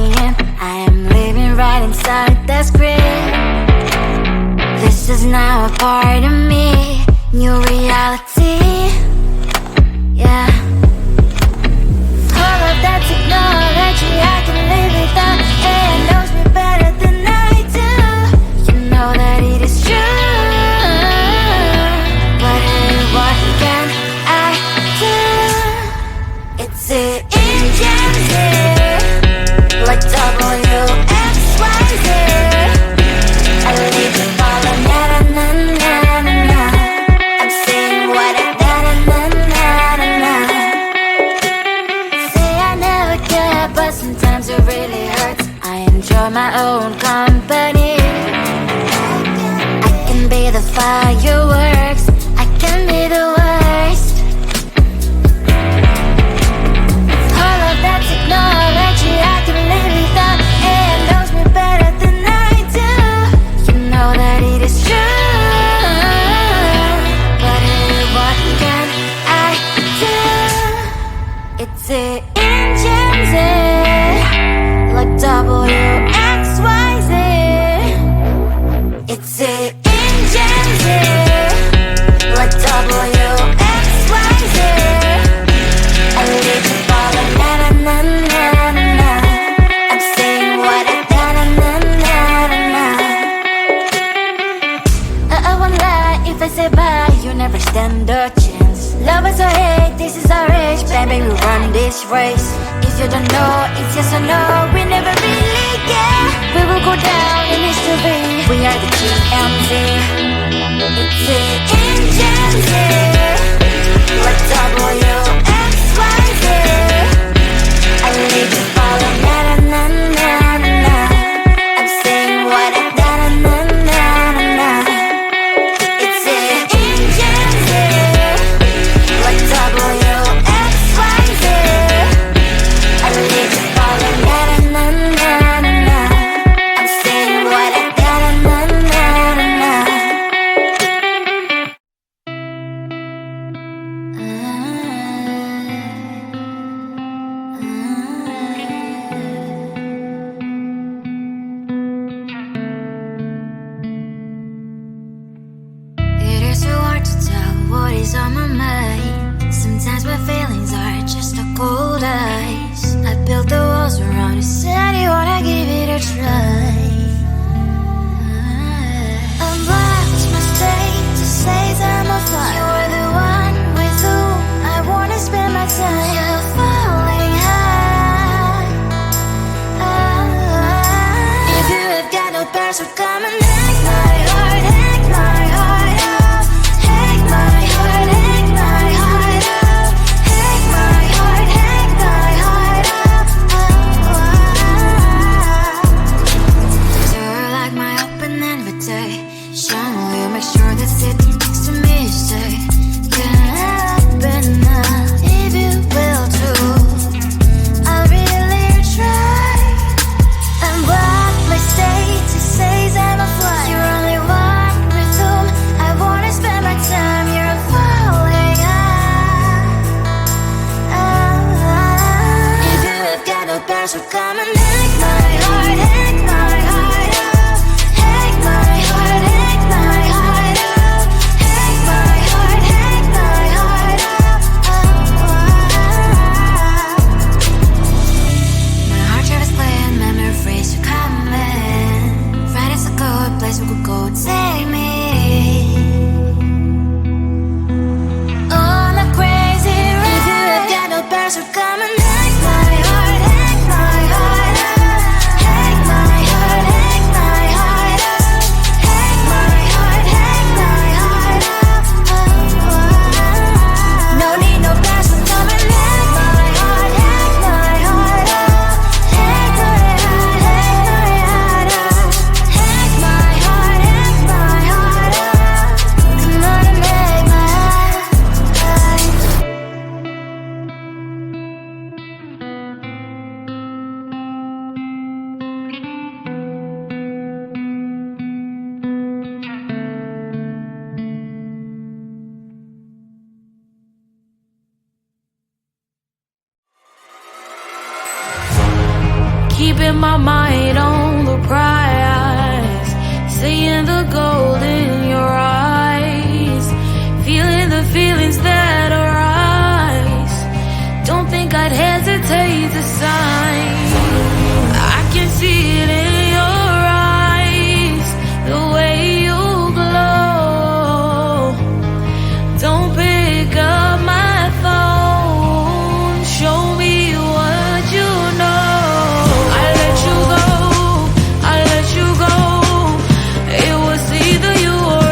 in. I am living right inside the script. This is now a part of me, new reality. Yeah. All of that technology, I can live without. AI knows me better than I do. You know that it is true. But hey, what can I do? It's the engines here, like WXYZ. I leave the ball on na-na-na-na-na-na. I'm saying what I na-na-na-na-na. Say I never care, but sometimes it really hurts. I enjoy my own company. I can be the fireworks, I can be the worst. All of that technology, I can live without. AI knows me better than I do. You know that it is true. But hey, what can I do? It's the engines, like WXYZ. It's the engines, like WXYZ. I leave the ball on na-na-na-na-na-na. I'm saying what I na-na-na-na-na. I won't lie if I say bye, you never stand a chance. Love us or hate, this is our age, baby, we run this race. If you don't know, it's yes or no, we never really care. We will go down in history, we are the TMZ. It's the engines, like WXYZ. I leave the ball on na-na-na-na-na. I'm saying what I na-na-na-na-na. It's the engines, like WXYZ. I leave the ball on na-na-na-na-na. I'm saying what I na-na-na-na-na. It is so hard to tell what is on my mind. Sometimes my feelings are just a cold ice. I built the walls around you, said you wanna give it a try. I'm lost, mistake to say I'm a fly. You're the one with whom I wanna spend my time. You're falling high. If you have got no password, come and hack my heart, hack my heart up. Hack my heart, hack my heart up. Hack my heart, hack my heart up. You're like my open invitation. Will you make sure that sitting next to me you stay? Can't open up if you will too. I'll really try. And what my state to say I'm a fly. You're only one with whom I wanna spend my time. You're falling high. If you have got no password, come and hack my heart, hack my heart up. Hack my heart, hack my heart up. Hack my heart, hack my heart up. My heart travels playing memories are coming. Friday's a good place we could go, take me on a crazy ride. If you have got no password, come and hack my heart, hack my heart up. my mind on the prize, seeing the gold in your eyes, feeling the feelings that arise. Don't think I'd hesitate to sign. I can see it in your eyes, the way you glow. Don't pick up my phone, show me what you know. I let you go, I let you go. It was either you or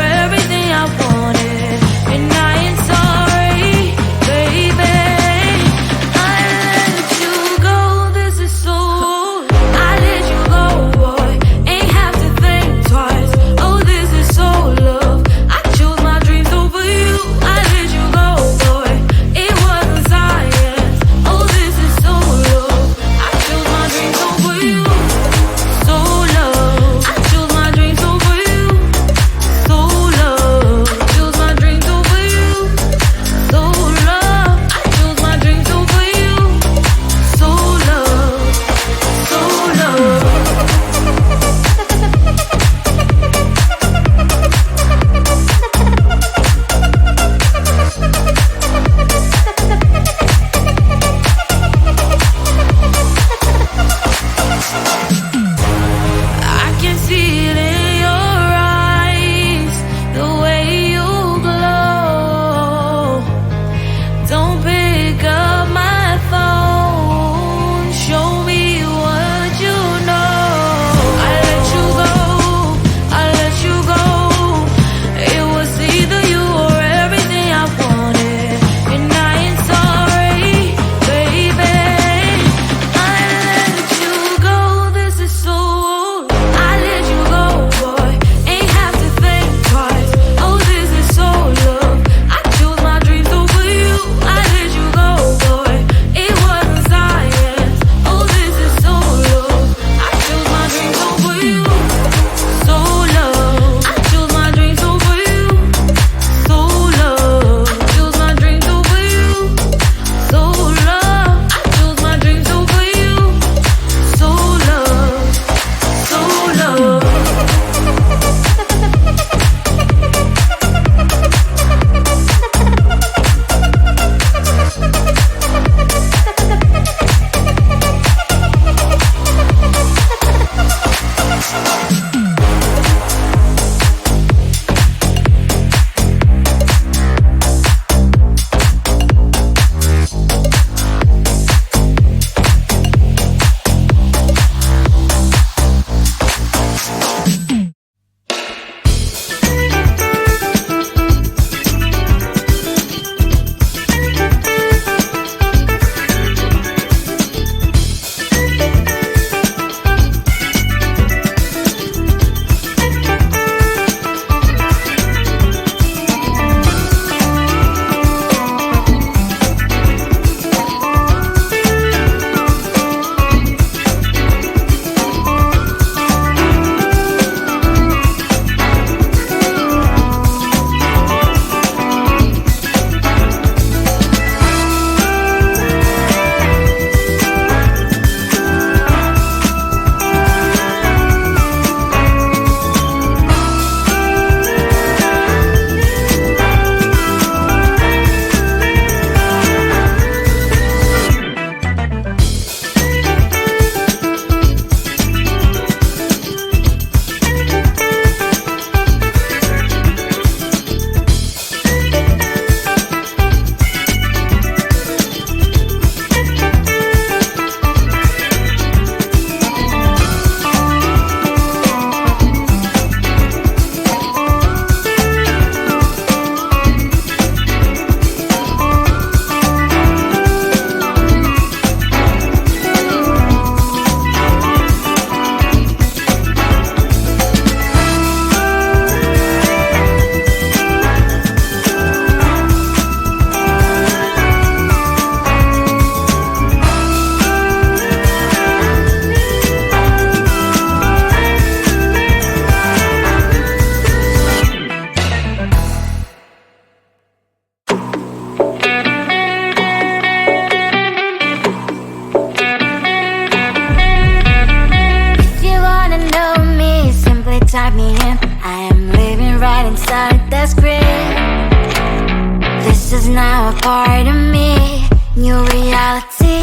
is now a part of me, new reality.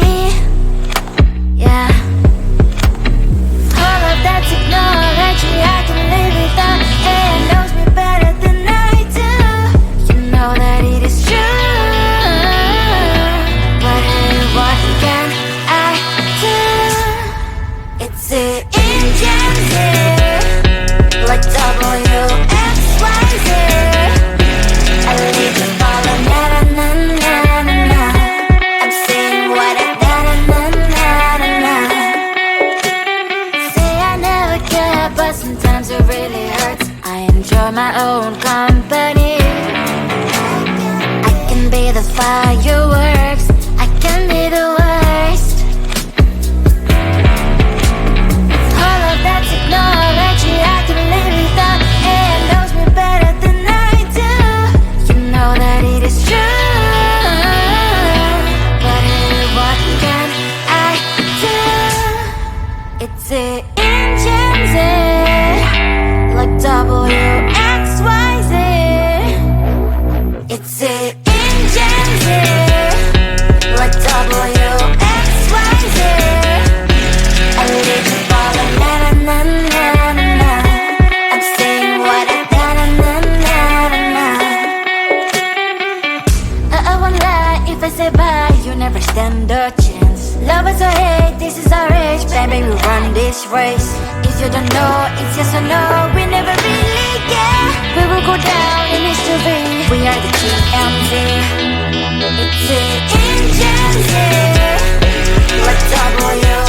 Yeah. All of that technology I can live without. It knows me better than I do. You know that it is true. But hey, what can I do? It's the engines here, like WXYZ. I leave you falling, na na na na na na. I'm saying what I na na na na na. Say I never care, but sometimes it really hurts. I enjoy my own company. I can be the fireworks, I can be the worst. All of that technology I can live without. It knows me better than I do. You know that it is true. But hey, what can I do? It's the engines, like WXYZ. It's the engines, like WXYZ. I leave you falling, na na na na na na. I'm saying what I na na na na na na. I won't lie if I say bye, you never stand a chance. Love us or hate, this is our age, baby, we run this race. If you don't know, it's yes or no, we never really care. We will go down in history, we are the GMZ. It's the engines here, like WXYZ.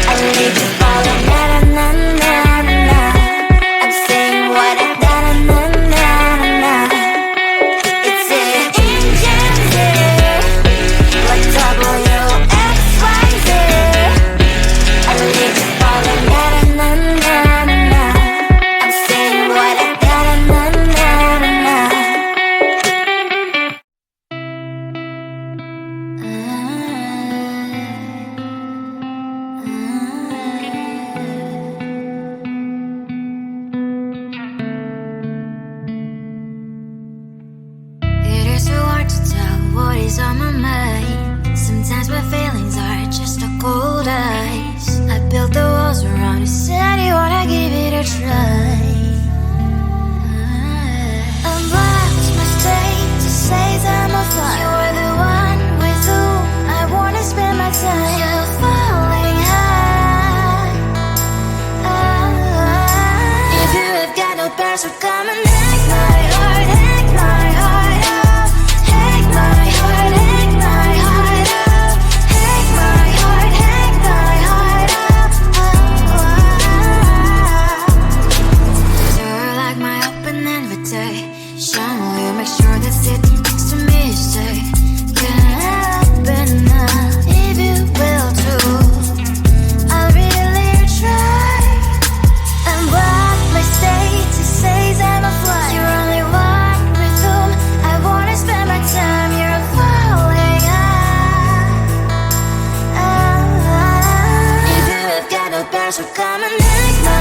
I leave you falling, na na na na na. I'm saying what I na na na na na. It's the engines here, like WXYZ. I leave you falling, na na na na na. I'm saying what I na na na na na. It is so hard to tell what is on my mind. Sometimes my feelings are just a cold ice. I built the walls around you, said you wanna give it a try. I'm lost, my state to say I'm a fly. You're the one with whom I wanna spend my time. You're falling high. If you have got no parents, so come and hack my heart, hack my heart out. Hack my heart, hack my heart out. Hack my heart, hack my heart out. You're like my open invitation. Will you make sure that sitting next to me is safe? Can't help it now, if you will too. I'll really try. And what my state to say I'm a fly. You're only one with whom I wanna spend my time. You're falling high. If you have got no parents, so come and hack my